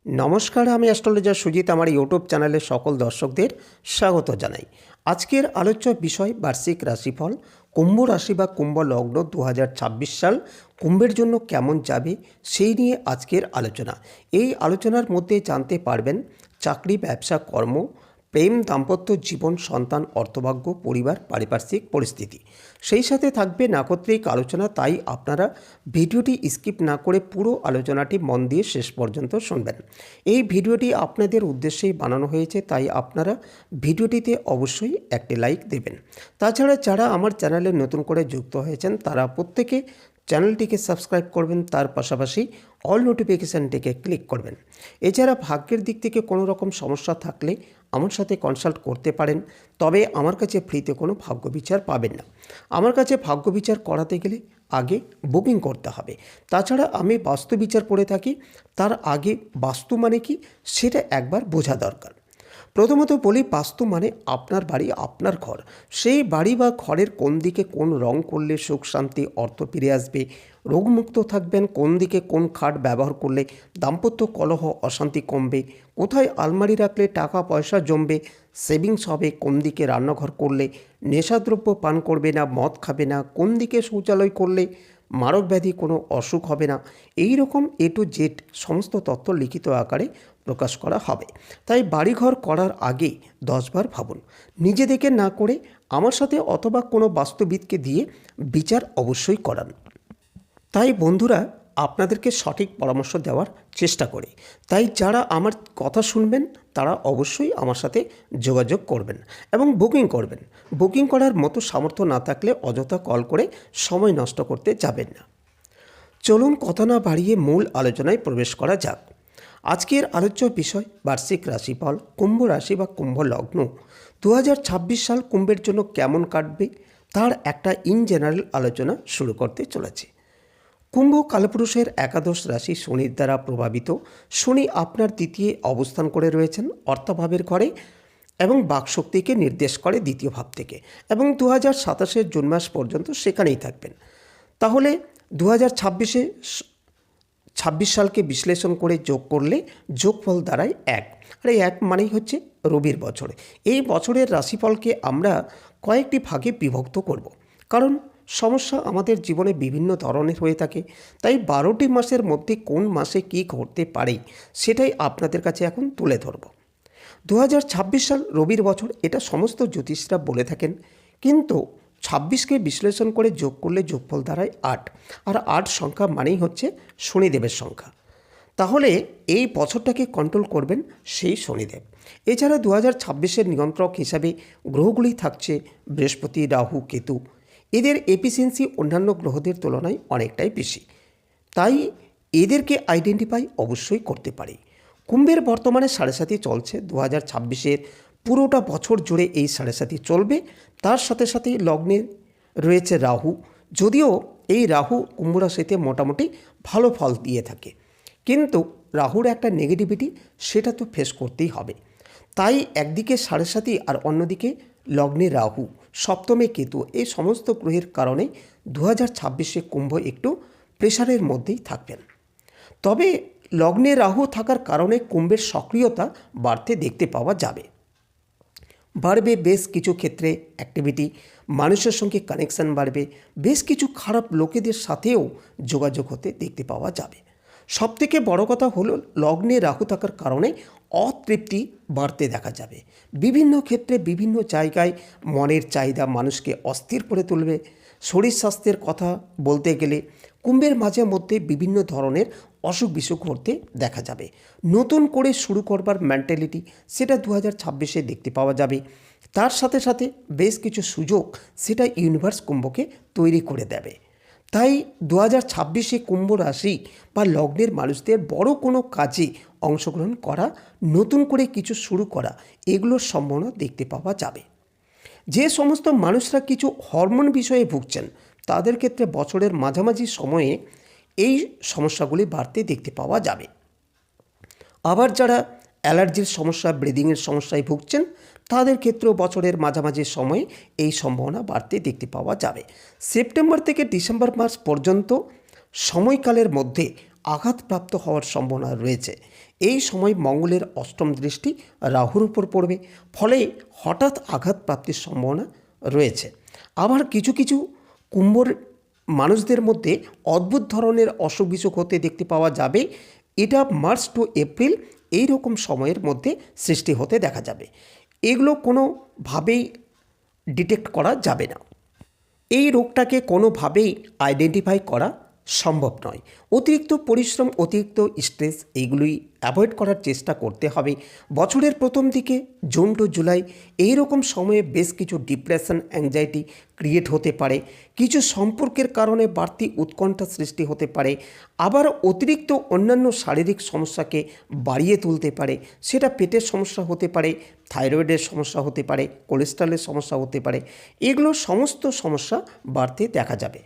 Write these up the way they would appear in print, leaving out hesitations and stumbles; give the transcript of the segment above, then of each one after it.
নমস্কার, আমি অ্যাস্ট্রোলজার সুজিত। আমার ইউটিউব চ্যানেলে সকল দর্শকদের স্বাগত জানাই। আজকের আলোচ্য বিষয় বার্ষিক রাশিফল কুম্ভ রাশি বা কুম্ভ লগ্ন 2026 সাল কুম্ভের জন্য কেমন যাবে সেই নিয়ে আজকের আলোচনা। এই আলোচনার মধ্যে জানতে পারবেন চাকরি, ব্যবসা, কর্ম, প্রেম, দাম্পত্য জীবন, সন্তান, অর্থভাগ্য, পরিবার, পারিপার্শ্বিক পরিস্থিতি। সেই সাথে থাকবে নাক্ষত্রিক আলোচনা, তাই আপনারা ভিডিওটি স্কিপ না করে পুরো আলোচনাটি মন দিয়ে শেষ পর্যন্ত শুনবেন। এই ভিডিওটি আপনাদের উদ্দেশ্যেই বানানো হয়েছে, তাই আপনারা ভিডিওটিতে অবশ্যই একটি লাইক দেবেন। তাছাড়া যারা আমার চ্যানেলে নতুন করে যুক্ত হয়েছেন তারা প্রত্যেকে চ্যানেলটিকে সাবস্ক্রাইব করবেন, তার পাশাপাশি অল নোটিফিকেশানটিকে ক্লিক করবেন। এছাড়া ভাগ্যের দিক থেকে কোনো রকম সমস্যা থাকলে আমার সাথে কনসাল্ট করতে পারেন, তবে আমার কাছে ফ্রিতে কোনো ভাগ্য বিচার পাবেন না। আমার কাছে ভাগ্য বিচার করাতে গেলে আগে বুকিং করতে হবে। তাছাড়া আমি বাস্তু বিচার করে থাকি, তার আগে বাস্তু মানে কি সেটা একবার বোঝা দরকার। প্রথমত বলি, বাস্তু মানে আপনার বাড়ি, আপনার ঘর। সেই বাড়ি বা ঘরের কোন দিকে কোন রং করলে সুখ শান্তি অর্থ ফিরে আসবে, রোগমুক্ত থাকবেন, কোন দিকে কোন খাট ব্যবহার করলে দাম্পত্য কলহ অশান্তি কমবে, কোথায় আলমারি রাখলে টাকা পয়সা জমবে, সেভিংস হবে, কোন দিকে রান্নাঘর করলে নেশাদ্রব্য পান করবে না, মদ খাবে না, কোন দিকে শৌচালয় করলে মারক ব্যাধি কোনো অসুখ হবে না, এই রকম এ টু জেড সমস্ত তথ্য লিখিত আকারে প্রকাশ করা হবে। তাই বাড়িঘর করার আগে 10 বার ভাবুন। নিজে দেখে না করে আমার সাথে অথবা কোনো বাস্তুবিদকে দিয়ে বিচার অবশ্যই করান। তাই বন্ধুরা, আপনাদেরকে সঠিক পরামর্শ দেওয়ার চেষ্টা করি। তাই যারা আমার কথা শুনবেন তারা অবশ্যই আমার সাথে যোগাযোগ করবেন এবং বুকিং করবেন। বুকিং করার মতো সামর্থ্য না থাকলে অযথা কল করে সময় নষ্ট করতে যাবেন না। চলুন কথা না বাড়িয়ে মূল আলোচনায় প্রবেশ করা যাক। আজকের আলোচ্য বিষয় বার্ষিক রাশিফল কুম্ভ রাশি বা কুম্ভ লগ্ন 2026 সাল কুম্ভের জন্য কেমন কাটবে তার একটা ইন জেনারেল আলোচনা শুরু করতে চলেছে। কুম্ভ কালপুরুষের একাদশ রাশি শনির দ্বারা প্রভাবিত। শনি আপনার দ্বিতীয় অবস্থান করে রয়েছেন অর্থভাবের ঘরে এবং বাকশক্তিকে নির্দেশ করে দ্বিতীয় ভাব থেকে, এবং 2027 জুন মাস পর্যন্ত সেখানেই থাকবেন। তাহলে 2026 সালকে বিশ্লেষণ করে যোগ করলে যোগফল দাঁড়ায় 1, আর এই 1 মানেই হচ্ছে রবির বছর। এই বছরের রাশিফলকে আমরা কয়েকটি ভাগে বিভক্ত করব, কারণ সমস্যা আমাদের জীবনে বিভিন্ন ধরনের হয়ে থাকে। তাই 12টি মাসের মধ্যে কোন মাসে কী ঘটতে পারে সেটাই আপনাদের কাছে এখন তুলে ধরব। 2026 সাল রবির বছর, এটা সমস্ত জ্যোতিষরা বলে থাকেন, কিন্তু 26কে বিশ্লেষণ করে যোগ করলে যোগফল দাঁড়ায় 8, আর 8 সংখ্যা মানেই হচ্ছে শনিদেবের সংখ্যা। তাহলে এই বছরটাকে কন্ট্রোল করবেন সেই শনিদেব। এছাড়া 2026-এর নিয়ন্ত্রক হিসাবে গ্রহগুলি থাকছে বৃহস্পতি, রাহু, কেতু। এদের এফিসিয়েন্সি অন্যান্য গ্রহদের তুলনায় অনেকটাই বেশি, তাই এদেরকে আইডেন্টিফাই অবশ্যই করতে পারি। কুম্ভের বর্তমানে 7.5 চলছে। 2026-এর পুরোটা বছর জুড়ে এই 7.5 চলবে। তার সাথে সাথে লগ্নে রয়েছে রাহু, যদিও এই রাহু কুম্ভ রাশিতে মোটামুটি ভালো ফল দিয়ে থাকে, কিন্তু রাহুর একটা নেগেটিভিটি সেটা তো ফেস করতেই হবে। তাই একদিকে 7.5 আর অন্যদিকে লগ্নে রাহু, সপ্তমে কেতু, এই সমস্ত গ্রহের কারণে 2026-এ কুম্ভ একটু প্রেশারের মধ্যেই থাকবেন। তবে লগ্নে রাহু থাকার কারণে কুম্ভের সক্রিয়তা বাড়তে দেখতে পাওয়া যাবে। বাড়বে বেশ কিছু ক্ষেত্রে অ্যাক্টিভিটি, মানুষের সঙ্গে কানেকশান বাড়বে, বেশ কিছু খারাপ লোকেদের সাথেও যোগাযোগ হতে দেখতে পাওয়া যাবে। সবথেকে বড় কথা হলো লগ্নে রাহু থাকার কারণে অতৃপ্তি বাড়তে দেখা যাবে। বিভিন্ন ক্ষেত্রে বিভিন্ন জায়গায় মনের চাহিদা মানুষকে অস্থির করে তুলবে। শরীর স্বাস্থ্যের কথা বলতে গেলে কুম্ভের মাঝে মধ্যে বিভিন্ন ধরনের অসুখ বিসুখ ঘটতে দেখা যাবে। নতুন করে শুরু করবার মেন্টালিটি সেটা 2026-এ দেখতে পাওয়া যাবে। তার সাথে সাথে বেশ কিছু সুযোগ সেটা ইউনিভার্স কুম্ভকে তৈরি করে দেবে। তাই 2026-এ কুম্ভ রাশি বা লগ্নের মানুষদের বড় কোনো কাজে অংশগ্রহণ করা, নতুন করে কিছু শুরু করা, এগুলোর সম্ভাবনা দেখতে পাওয়া যাবে। যে সমস্ত মানুষরা কিছু হরমোন বিষয়ে ভুগছেন তাদের ক্ষেত্রে বছরের মাঝামাঝি সময়ে এই সমস্যাগুলি বাড়তে দেখতে পাওয়া যাবে। আবার যারা অ্যালার্জির সমস্যা, ব্রিদিংয়ের সমস্যায় ভুগছেন তাদের ক্ষেত্রেও বছরের মাঝামাঝি সময়ে এই সম্ভাবনা বাড়তে দেখতে পাওয়া যাবে। সেপ্টেম্বর থেকে ডিসেম্বর মাস পর্যন্ত সময়কালের মধ্যে আঘাতপ্রাপ্ত হওয়ার সম্ভাবনা রয়েছে। এই সময় মঙ্গলের অষ্টম দৃষ্টি রাহুর উপর পড়বে, ফলে হঠাৎ আঘাতপ্রাপ্তির সম্ভাবনা রয়েছে। আবার কিছু কিছু কুম্ভর মানুষদের মধ্যে অদ্ভুত ধরনের অসুখ বিসুখ হতে দেখতে পাওয়া যাবে। এটা মার্চ টু এপ্রিল এই রকম সময়ের মধ্যে সৃষ্টি হতে দেখা যাবে। এগুলো কোনোভাবেই ডিটেক্ট করা যাবে না। এই রোগটাকে কোনোভাবেই আইডেন্টিফাই করা সম্ভব নয়। অতিরিক্ত পরিশ্রম, অতিরিক্ত স্ট্রেস এইগুলোই অ্যাভয়েড করার চেষ্টা করতে হবে। বছরের প্রথম দিকে জুন টু জুলাই এই রকম সময়ে বেশ কিছু ডিপ্রেশন, অ্যাংজাইটি ক্রিয়েট হতে পারে। কিছু সম্পর্কের কারণে বাড়তি উৎকণ্ঠা সৃষ্টি হতে পারে। আবার অতিরিক্ত অন্যান্য শারীরিক সমস্যাকে বাড়িয়ে তুলতে পারে। সেটা পেটের সমস্যা হতে পারে, থাইরয়েডের সমস্যা হতে পারে, কোলেস্ট্রলের সমস্যা হতে পারে। এগুলো সমস্ত সমস্যা বাড়তে দেখা যাবে।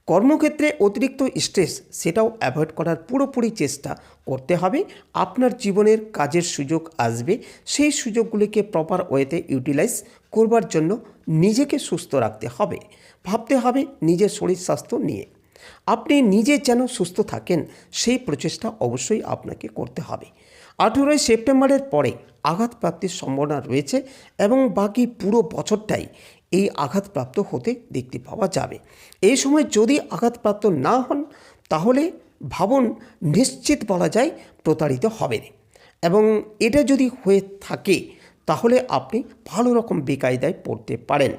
কর্মক্ষেত্রে অতিরিক্ত স্ট্রেস সেটাও অ্যাভয়েড করার পুরোপুরি চেষ্টা করতে হবে। আপনার জীবনের কাজের সুযোগ আসবে, সেই সুযোগগুলিকে প্রপার ওয়েতে ইউটিলাইজ করবার জন্য নিজেকে সুস্থ রাখতে হবে। ভাবতে হবে নিজের শরীর স্বাস্থ্য নিয়ে। আপনি নিজে যেন সুস্থ থাকেন সেই প্রচেষ্টা অবশ্যই আপনাকে করতে হবে। 18ই সেপ্টেম্বরের পরে আঘাতপ্রাপ্তির সম্ভাবনা রয়েছে এবং বাকি পুরো বছরটাই এই আঘাতপ্রাপ্ত হতে দেখতে পাওয়া যাবে। এই সময় যদি আঘাতপ্রাপ্ত না হন তাহলে ভাবুন, নিশ্চিত বলা যায় প্রতারিত হবেন। এবং এটা যদি হয়ে থাকে তাহলে আপনি ভালো রকম বেকায়দায় পড়তে পারেন।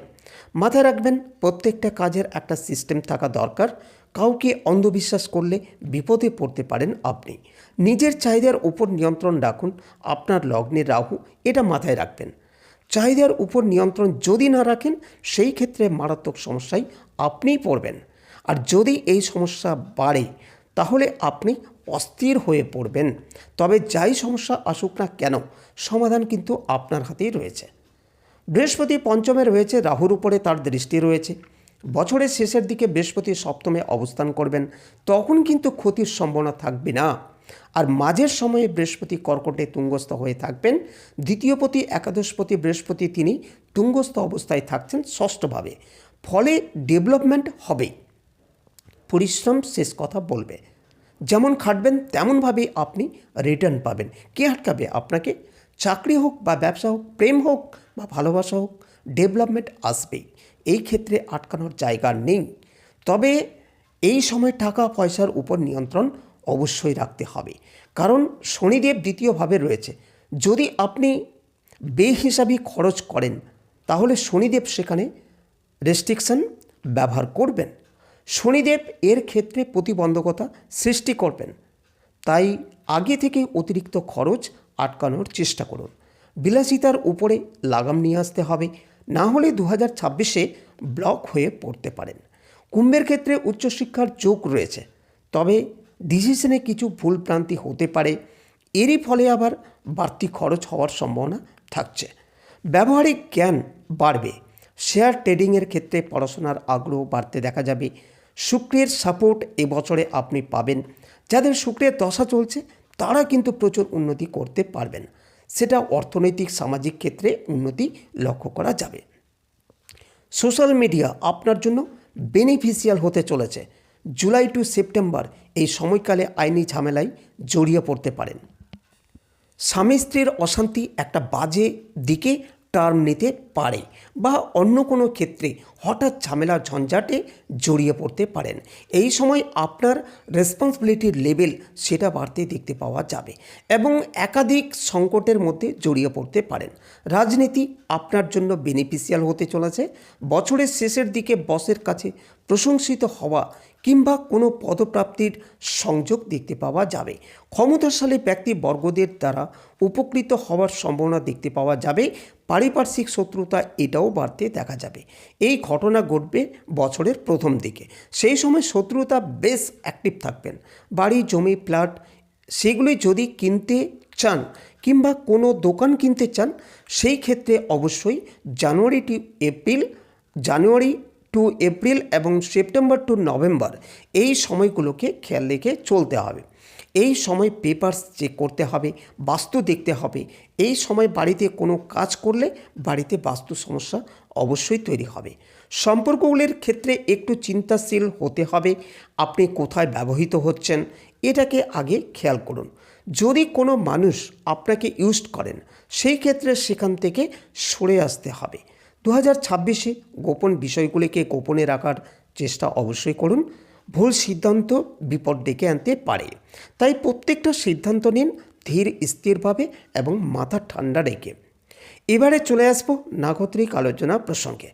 মাথায় রাখবেন, প্রত্যেকটা কাজের একটা সিস্টেম থাকা দরকার। কাউকে অন্ধবিশ্বাস করলে বিপদে পড়তে পারেন আপনি। নিজের চাহিদার উপর নিয়ন্ত্রণ রাখুন। আপনার লগ্নের রাহু, এটা মাথায় রাখবেন। চাহিদার উপর নিয়ন্ত্রণ যদি না রাখেন সেই ক্ষেত্রে মারাত্মক সমস্যায় আপনিই পড়বেন। আর যদি এই সমস্যা বাড়ে তাহলে আপনি অস্থির হয়ে পড়বেন। তবে যাই সমস্যা আসুক না কেন, সমাধান কিন্তু আপনার হাতেই রয়েছে। বৃহস্পতি পঞ্চমে রয়েছে, রাহুর উপরে তার দৃষ্টি রয়েছে। বছরের শেষের দিকে বৃহস্পতি সপ্তমে অবস্থান করবেন, তখন কিন্তু ক্ষতির সম্ভাবনা থাকবে না। আর মাঝের সময়ে বৃহস্পতি কর্কটে তুঙ্গস্থ হয়ে থাকবেন। দ্বিতীয়পতি একাদশপতি বৃহস্পতি তিনি তুঙ্গস্থ অবস্থায় থাকছেন ষষ্ঠভাবে, ফলে ডেভেলপমেন্ট হবে। পরিশ্রম শেষ কথা বলবে। যেমন খাটবেন তেমনভাবেই আপনি রিটার্ন পাবেন। কে আটকাবে আপনাকে? চাকরি হোক বা ব্যবসা হোক, প্রেম হোক বা ভালোবাসা হোক, ডেভেলপমেন্ট আসবেই। এই ক্ষেত্রে আটকানোর জায়গা নেই। তবে এই সময় টাকা পয়সার উপর নিয়ন্ত্রণ অবশ্যই রাখতে হবে, কারণ শনিদেব দ্বিতীয়ভাবে রয়েছে। যদি আপনি বেহিসাবি খরচ করেন তাহলে শনিদেব সেখানে রেস্ট্রিকশন ব্যবহার করবেন। শনিদেব এর ক্ষেত্রে প্রতিবন্ধকতা সৃষ্টি করবেন। তাই আগে থেকে অতিরিক্ত খরচ আটকানোর চেষ্টা করুন। বিলাসিতার উপরে লাগাম নিয়ে আসতে হবে, না হলে 2026-এ ব্লক হয়ে পড়তে পারেন। কুম্ভের ক্ষেত্রে উচ্চশিক্ষার যোগ রয়েছে, তবে ডিসিশনে কিছু ভুলভ্রান্তি হতে পারে। এরই ফলে আবার বাড়তি খরচ হওয়ার সম্ভাবনা থাকছে। ব্যবহারিক জ্ঞান বাড়বে। শেয়ার ট্রেডিংয়ের ক্ষেত্রে পড়াশোনার আগ্রহ বাড়তে দেখা যাবে। শুক্রের সাপোর্ট এবছরে আপনি পাবেন। যাদের শুক্রের দশা চলছে তারা কিন্তু প্রচুর উন্নতি করতে পারবেন। সেটা অর্থনৈতিক, সামাজিক ক্ষেত্রে উন্নতি লক্ষ্য করা যাবে। সোশ্যাল মিডিয়া আপনার জন্য বেনিফিশিয়াল হতে চলেছে। জুলাই টু সেপ্টেম্বর এই সময়কালে আইনি ঝামেলায় জড়িয়ে পড়তে পারেন। স্বামী স্ত্রীর অশান্তি একটা বাজে দিকে টার্ন নিতে পারে, বা অন্য কোনো ক্ষেত্রে হঠাৎ ঝামেলা ঝঞ্ঝাটে জড়িয়ে পড়তে পারেন। এই সময় আপনার রেসপন্সিবিলিটির লেভেল সেটা বাড়তে দেখতে পাওয়া যাবে এবং একাধিক সংকটের মধ্যে জড়িয়ে পড়তে পারেন। রাজনীতি আপনার জন্য বেনিফিশিয়াল হতে চলেছে। বছরের শেষের দিকে বসের কাছে প্রশংসিত হওয়া কিংবা কোনো পদপ্রাপ্তির সংযোগ দেখতে পাওয়া যাবে। ক্ষমতাশালী ব্যক্তিবর্গদের দ্বারা উপকৃত হওয়ার সম্ভাবনা দেখতে পাওয়া যাবে। পারিপার্শ্বিক শত্রুতা এটাও বাড়তে দেখা যাবে। এই ঘটনা ঘটবে বছরের প্রথম দিকে। সেই সময় শত্রুতা বেশ অ্যাক্টিভ থাকবেন। বাড়ি, জমি, ফ্ল্যাট সেগুলি যদি কিনতে চান কিংবা কোনো দোকান কিনতে চান, সেই ক্ষেত্রে অবশ্যই জানুয়ারি টু এপ্রিল এবং সেপ্টেম্বর টু নভেম্বর এই সময়গুলোকে খেয়াল রেখে চলতে হবে। এই সময় পেপারস চেক করতে হবে, বাস্তু দেখতে হবে। এই সময় বাড়িতে কোনো কাজ করলে বাড়িতে বাস্তু সমস্যা অবশ্যই তৈরি হবে। সম্পর্কগুলির ক্ষেত্রে একটু চিন্তাশীল হতে হবে। আপনি কোথায় ব্যবহৃত হচ্ছেন এটাকে আগে খেয়াল করুন। যদি কোনো মানুষ আপনাকে ইউজ করেন সেই ক্ষেত্রে সেখান থেকে সরে আসতে হবে। 2026-এ গোপন বিষয়গুলিকে গোপনে রাখার চেষ্টা অবশ্যই করুন। ভুল সিদ্ধান্ত বিপদ ডেকে আনতে পারে, তাই প্রত্যেকটা সিদ্ধান্ত নিন ধীর স্থিরভাবে এবং মাথা ঠান্ডা রেখে। এবারে চলে আসব নাক্ষত্রিক আলোচনা প্রসঙ্গে।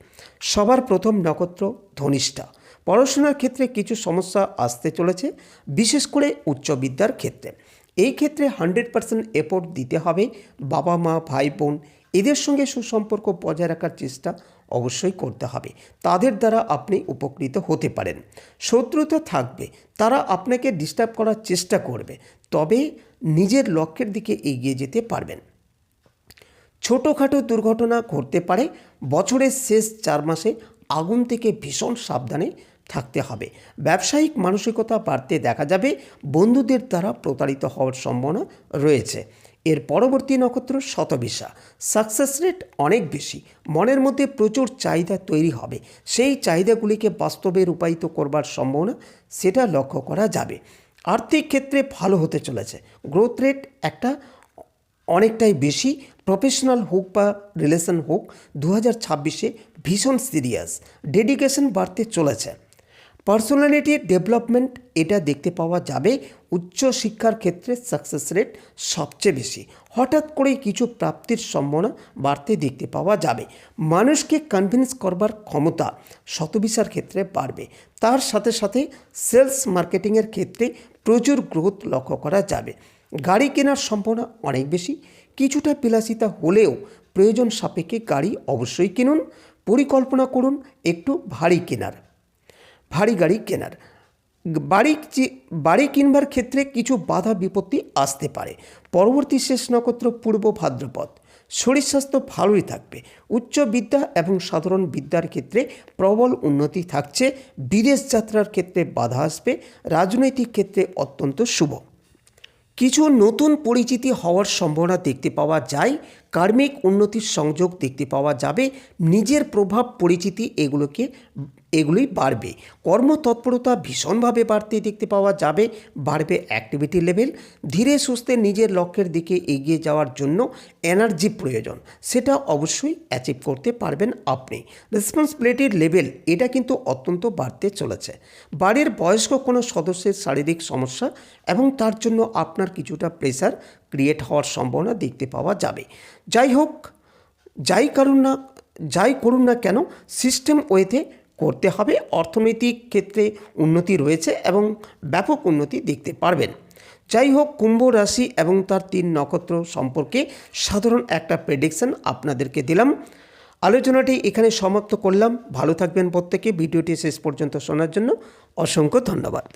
সবার প্রথম নক্ষত্র ধনিষ্ঠা। পড়াশোনার ক্ষেত্রে কিছু সমস্যা আসতে চলেছে, বিশেষ করে উচ্চ বিদ্যার ক্ষেত্রে। এই ক্ষেত্রে 100% এফোর্ট দিতে হবে। বাবা মা ভাই বোন এদের সঙ্গে সুসম্পর্ক বজায় রাখার চেষ্টা অবশ্যই করতে হবে, তাদের দ্বারা আপনি উপকৃত হতে পারেন। শত্রুতা থাকবে, তারা আপনাকে ডিস্টার্ব করার চেষ্টা করবে, তবে নিজের লক্ষ্যের দিকে এগিয়ে যেতে পারবেন। ছোটোখাটো দুর্ঘটনা ঘটতে পারে। বছরের শেষ 4 মাসে আগুন থেকে ভীষণ সাবধানে থাকতে হবে। ব্যবসায়িক মানসিকতা বাড়তে দেখা যাবে, বন্ধুদের দ্বারা প্রতারিত হওয়ার সম্ভাবনা রয়েছে। এর পরবর্তী নক্ষত্র শতবিশা। সাকসেস রেট অনেক বেশি, মনের মধ্যে প্রচুর চাহিদা তৈরি হবে, সেই চাহিদাগুলিকে বাস্তবে রূপায়িত করবার সম্ভাবনা সেটা লক্ষ্য করা যাবে। আর্থিক ক্ষেত্রে ভালো হতে চলেছে, গ্রোথ রেট অনেকটাই বেশি। প্রফেশনাল হোক বা রিলেশন হোক, 2026-এ ভীষণ সিরিয়াস, ডেডিকেশন বাড়তে চলেছে। পার্সোনালিটি ডেভেলপমেন্ট এটা দেখতে পাওয়া যাবে। উচ্চ শিক্ষার ক্ষেত্রে সাকসেস রেট সবচেয়ে বেশি, হঠাৎ করেই কিছু প্রাপ্তির সম্ভাবনা বাড়তে দেখতে পাওয়া যাবে। মানুষকে কনভিন্স করবার ক্ষমতা শতবিশার ক্ষেত্রে বাড়বে। তার সাথে সাথে সেলস মার্কেটিংয়ের ক্ষেত্রে প্রচুর গ্রোথ লক্ষ্য করা যাবে। গাড়ি কেনার সম্ভাবনা অনেক বেশি, কিছুটা বিলাসিতা হলেও প্রয়োজন সাপেক্ষে গাড়ি অবশ্যই কিনুন। পরিকল্পনা করুন একটু ভারী গাড়ি কেনার। বাড়ি কিনবার ক্ষেত্রে কিছু বাধা বিপত্তি আসতে পারে। পরবর্তী শেষ নক্ষত্র পূর্ব ভাদ্রপদ। শরীর স্বাস্থ্য ভালোই থাকবে। উচ্চ বিদ্যা এবং সাধারণ বিদ্যার ক্ষেত্রে প্রবল উন্নতি থাকছে। বিদেশ যাত্রার ক্ষেত্রে বাধা আসবে। রাজনৈতিক ক্ষেত্রে অত্যন্ত শুভ। কিছু নতুন পরিচিতি হওয়ার সম্ভাবনা দেখতে পাওয়া যায়। কার্মিক উন্নতির সংযোগ দেখতে পাওয়া যাবে। নিজের প্রভাব পরিচিতি এগুলোই বাড়বে। কর্মতৎপরতা ভীষণভাবে বাড়তে দেখতে পাওয়া যাবে। বাড়বে অ্যাক্টিভিটি লেভেল। ধীরে সুস্থে নিজের লক্ষ্যের দিকে এগিয়ে যাওয়ার জন্য এনার্জি প্রয়োজন, সেটা অবশ্যই অ্যাচিভ করতে পারবেন আপনি। রেসপন্সিবিলিটির লেভেল এটা কিন্তু অত্যন্ত বাড়তে চলেছে। বাড়ির বয়স্ক কোনো সদস্যের শারীরিক সমস্যা এবং তার জন্য আপনার কিছুটা প্রেসার ক্রিয়েট হওয়ার সম্ভাবনা দেখতে পাওয়া যাবে। যাই হোক, যাই করুন না কেন সিস্টেম ওয়েতে করতে হবে। অর্থনৈতিক ক্ষেত্রে উন্নতি রয়েছে এবং ব্যাপক উন্নতি দেখতে পারবেন। যাই হোক, কুম্ভ রাশি এবং তার 3 নক্ষত্র সম্পর্কে সাধারণ একটা প্রেডিকশন আপনাদেরকে দিলাম। আলোচনাটি এখানে সমাপ্ত করলাম। ভালো থাকবেন প্রত্যেকে। ভিডিওটি শেষ পর্যন্ত শোনার জন্য অসংখ্য ধন্যবাদ।